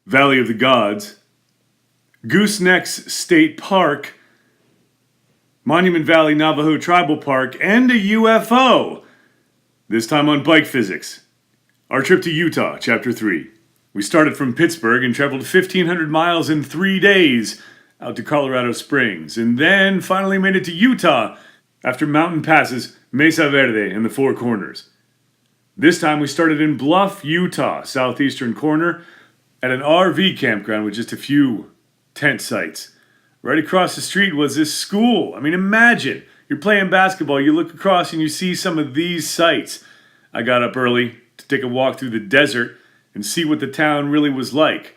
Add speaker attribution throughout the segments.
Speaker 1: Valley of the Gods, Goosenecks State Park, Monument Valley Navajo Tribal Park, and a UFO. This time on Bike Physics. Our trip to Utah, Chapter 3. We started from Pittsburgh and traveled 1,500 miles in 3 days out to Colorado Springs, and then finally made it to Utah after mountain passes Mesa Verde and the Four Corners. This time we started in Bluff, Utah, southeastern corner, at an RV campground with just a few tent sites. Right across the street was this school. I mean, imagine, you're playing basketball, you look across and you see some of these sites. I got up early to take a walk through the desert and see what the town really was like.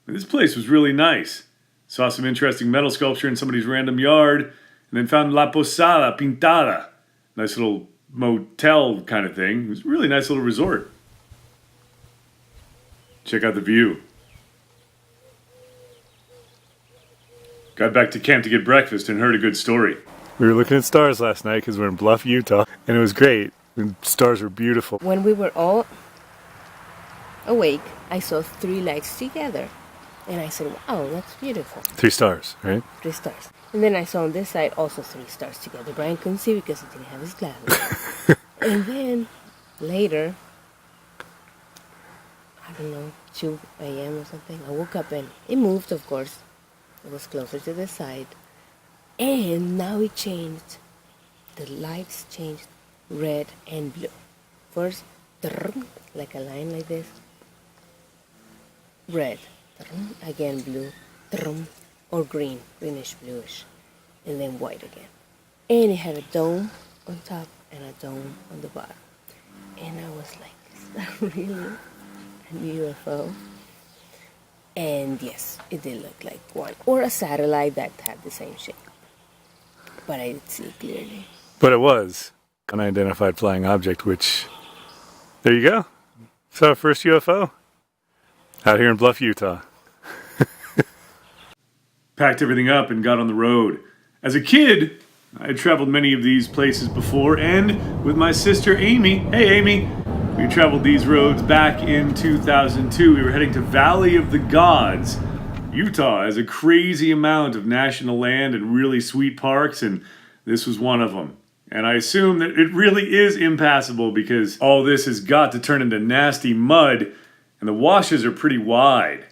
Speaker 1: And this place was really nice. Saw some interesting metal sculpture in somebody's random yard, and then found La Posada Pintada. Nice little motel kind of thing. It was a really nice little resort. Check out the view. Got back to camp to get breakfast and heard a good story. We were looking at stars last night because we're in Bluff, Utah, and it was great. The stars were beautiful.
Speaker 2: When we were all awake, I saw 3 lights together. And I said, wow, that's beautiful.
Speaker 1: 3 stars, right?
Speaker 2: 3 stars. And then I saw on this side also 3 stars together. Brian couldn't see because he didn't have his glasses. And then later, I don't know, 2 a.m. or something, I woke up and it moved, of course. It was closer to the side. And now it changed. The lights changed red and blue. First, like a line like this. Red. Again blue. Or green. Greenish bluish. And then white again. And it had a dome on top and a dome on the bottom. And I was like, is that really a UFO? And yes, it did look like one. Or a satellite that had the same shape. But I didn't see it clearly.
Speaker 1: But it was an unidentified flying object, which, there you go. Saw our first UFO out here in Bluff, Utah. Packed everything up and got on the road. As a kid, I had traveled many of these places before, and with my sister Amy, hey Amy, we traveled these roads back in 2002. We were heading to Valley of the Gods. Utah has a crazy amount of national land and really sweet parks, and this was one of them. And I assume that it really is impassable because all this has got to turn into nasty mud, and the washes are pretty wide.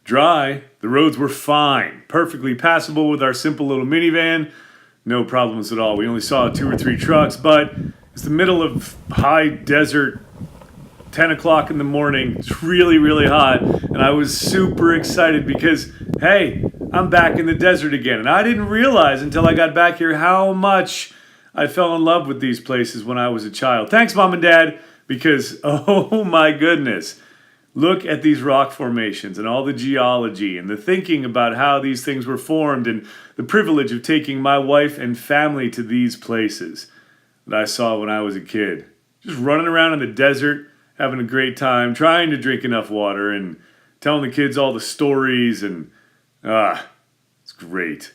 Speaker 1: Dry, the roads were fine, perfectly passable with our simple little minivan. No problems at all. We only saw 2 or 3 trucks, but it's the middle of high desert, 10 o'clock in the morning. It's really, really hot, and I was super excited because, hey, I'm back in the desert again. And I didn't realize until I got back here how much I fell in love with these places when I was a child. Thanks, Mom and Dad, because, oh my goodness, look at these rock formations and all the geology and the thinking about how these things were formed and the privilege of taking my wife and family to these places that I saw when I was a kid. Just running around in the desert, having a great time, trying to drink enough water and telling the kids all the stories, and it's great.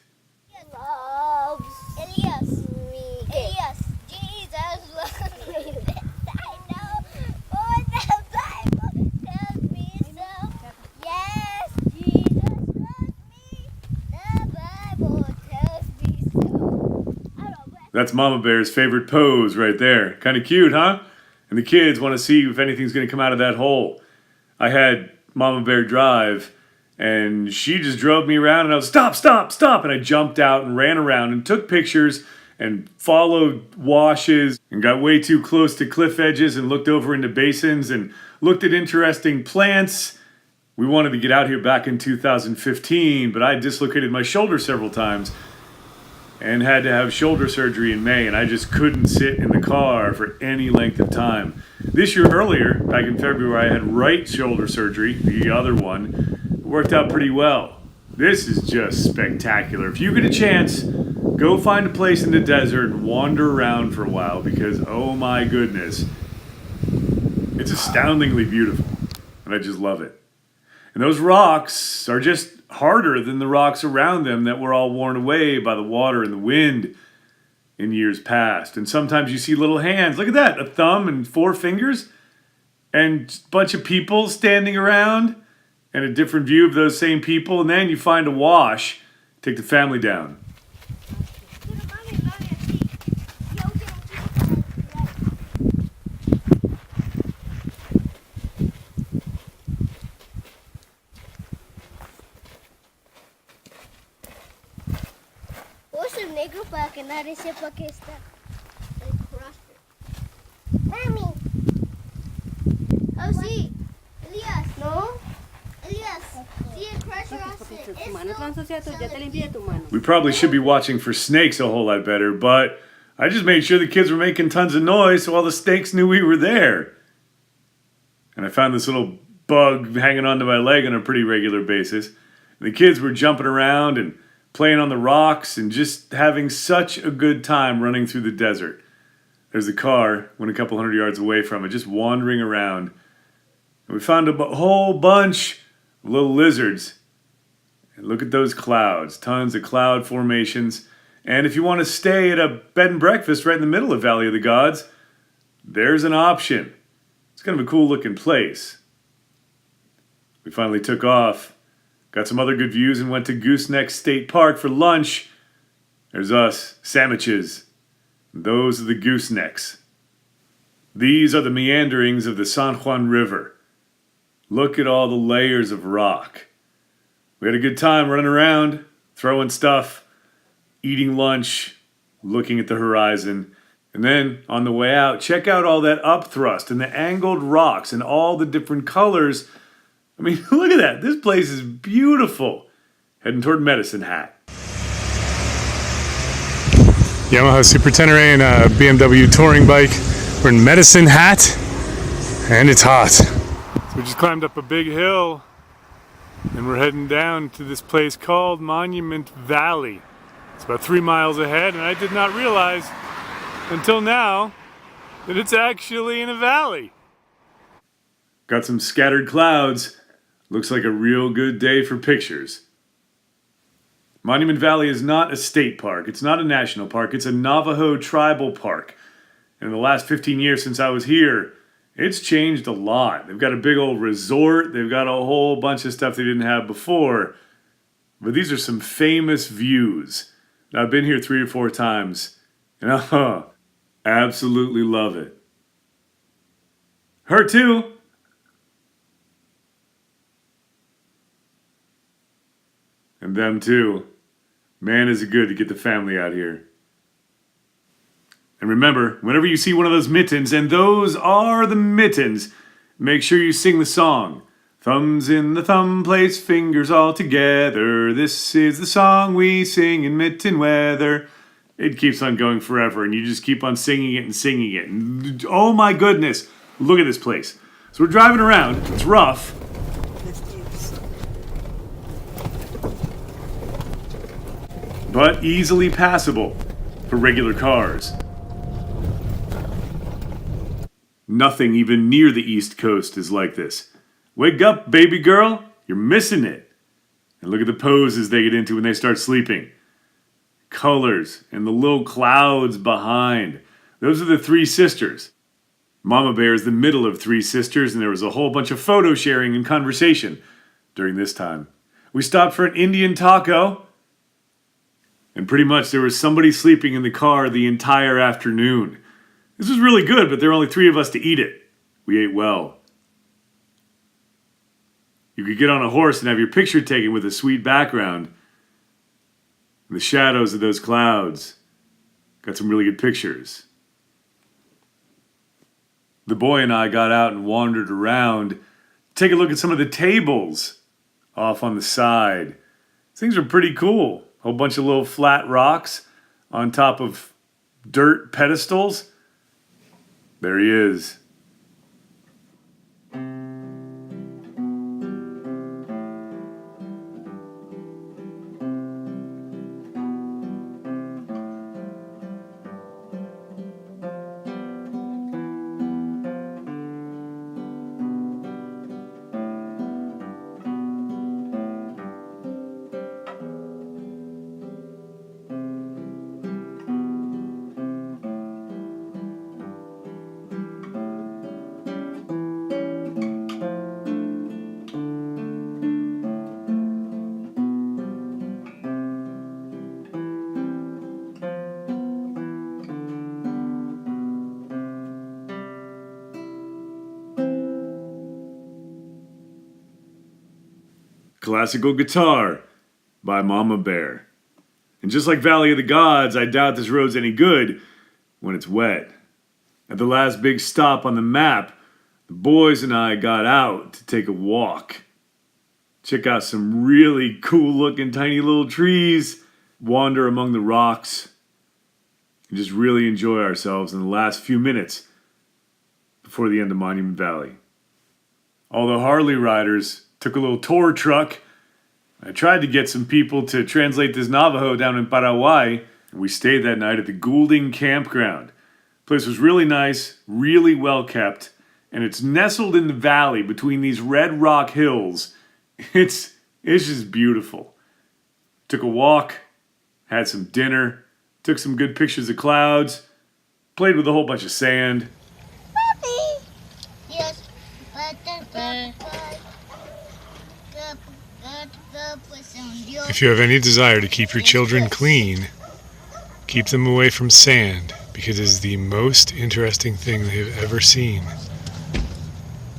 Speaker 3: Loves Elias. Me. Elias. Jesus loves me. I know. For the Bible tells me so. Yes, Jesus loves me. The Bible tells me so.
Speaker 1: That's Mama Bear's favorite pose right there. Kind of cute, huh? And the kids want to see if anything's going to come out of that hole. I had Mama Bear drive, and she just drove me around, and I was, stop, stop, stop. And I jumped out and ran around and took pictures and followed washes and got way too close to cliff edges and looked over into basins and looked at interesting plants. We wanted to get out here back in 2015, but I dislocated my shoulder several times and had to have shoulder surgery in May, and I just couldn't sit in the car for any length of time. This year earlier, back in February, I had right shoulder surgery, the other one. It worked out pretty well. This is just spectacular. If you get a chance, go find a place in the desert and wander around for a while because, oh my goodness, it's astoundingly beautiful, and I just love it. And those rocks are just harder than the rocks around them that were all worn away by the water and the wind in years past. And sometimes you see little hands. Look at that, a thumb and 4 fingers and a bunch of people standing around. and a different view of those same people, and then you find a wash. Take the family down.
Speaker 3: Oso negro para que nadie sepa que está el crossfit. Mami. Oh, sí. Elias. No. Elias. See a crush crossfit.
Speaker 2: Tu mano está ensuciada, ya te limpié tu mano.
Speaker 1: We probably should be watching for snakes a whole lot better, but I just made sure the kids were making tons of noise so all the snakes knew we were there. And I found this little bug hanging onto my leg on a pretty regular basis. And the kids were jumping around and playing on the rocks and just having such a good time running through the desert. There's the car, went a couple hundred yards away from it, just wandering around. And we found a whole bunch of little lizards. And look at those clouds, tons of cloud formations. And if you want to stay at a bed and breakfast right in the middle of Valley of the Gods, there's an option. It's kind of a cool looking place. We finally took off, got some other good views, and went to Goosenecks State Park for lunch. There's us, sandwiches. Those are the goosenecks. These are the meanderings of the San Juan River. Look at all the layers of rock. We had a good time running around, throwing stuff, eating lunch, looking at the horizon. And then, on the way out, check out all that upthrust and the angled rocks and all the different colors. I mean, look at that. This place is beautiful. Heading toward Medicine Hat. Yamaha Super Tenere and a BMW touring bike. We're in Medicine Hat, and it's hot. So we just climbed up a big hill, and we're heading down to this place called Monument Valley. It's about 3 miles ahead, and I did not realize until now that it's actually in a valley. Got some scattered clouds. Looks like a real good day for pictures. Monument Valley is not a state park. It's not a national park. It's a Navajo tribal park. And in the last 15 years since I was here, it's changed a lot. They've got a big old resort. They've got a whole bunch of stuff they didn't have before. But these are some famous views. I've been here 3 or 4 times. And absolutely love it. Her too. And them too. Man, is it good to get the family out here. And remember, whenever you see one of those mittens, and those are the mittens, make sure you sing the song. Thumbs in the thumb place, fingers all together. This is the song we sing in mitten weather. It keeps on going forever, and you just keep on singing it and singing it. And oh my goodness, look at this place. So we're driving around. It's rough. But easily passable for regular cars. Nothing even near the East Coast is like this. Wake up, baby girl. You're missing it. And look at the poses they get into when they start sleeping. Colors and the little clouds behind. Those are the 3 sisters. Mama Bear is the middle of 3 sisters, and there was a whole bunch of photo sharing and conversation during this time. We stopped for an Indian taco. And pretty much there was somebody sleeping in the car the entire afternoon. This was really good, but there were only 3 of us to eat it. We ate well. You could get on a horse and have your picture taken with a sweet background. And the shadows of those clouds. Got some really good pictures. The boy and I got out and wandered around. Take a look at some of the tables off on the side. Things are pretty cool. A whole bunch of little flat rocks on top of dirt pedestals. There he is. classical guitar by Mama Bear. And just like Valley of the Gods, I doubt this road's any good when it's wet. At the last big stop on the map, the boys and I got out to take a walk. Check out some really cool looking tiny little trees, wander among the rocks, and just really enjoy ourselves in the last few minutes before the end of Monument Valley. All the Harley riders took a little tour truck. I tried to get some people to translate this Navajo down in Paraguay. We stayed that night at the Goulding Campground. The place was really nice, really well kept, and it's nestled in the valley between these red rock hills. It's just beautiful. Took a walk, had some dinner, took some good pictures of clouds, played with a whole bunch of sand.
Speaker 3: Puppy. Yes.
Speaker 4: If you have any desire to keep your children clean, keep them away from sand, because it is the most interesting thing they have ever seen.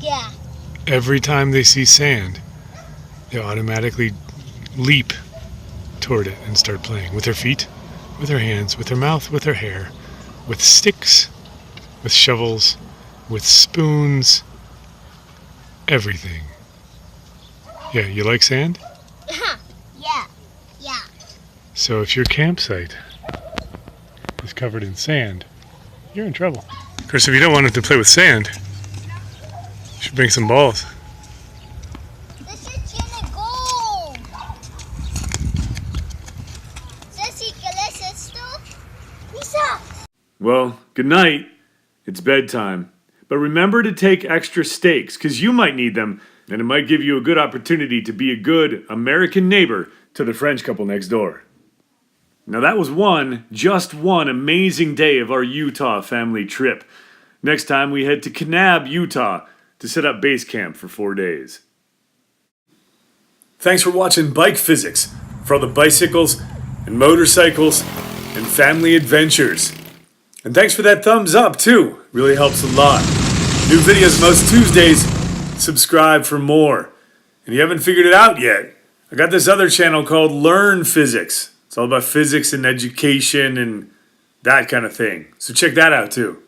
Speaker 3: Yeah.
Speaker 4: Every time they see sand, they automatically leap toward it and start playing with their feet, with their hands, with their mouth, with their hair, with sticks, with shovels, with spoons, everything. Yeah, you like sand?
Speaker 3: Yeah. Yeah.
Speaker 4: So if your campsite is covered in sand, you're in trouble. Of course, if you don't want them to play with sand, you should bring some balls.
Speaker 3: This is gonna go. Ceci, ¿qué es esto? Lisa.
Speaker 1: Well, good night. It's bedtime. But remember to take extra steaks, because you might need them, and it might give you a good opportunity to be a good American neighbor to the French couple next door. Now that was just one amazing day of our Utah family trip. Next time we head to Kanab, Utah to set up base camp for 4 days. Thanks for watching Bike Physics, for all the bicycles and motorcycles and family adventures. And thanks for that thumbs up too, really helps a lot. New videos most Tuesdays, subscribe for more. And you haven't figured it out yet, I got this other channel called Learn Physics. It's all about physics and education and that kind of thing. So check that out too.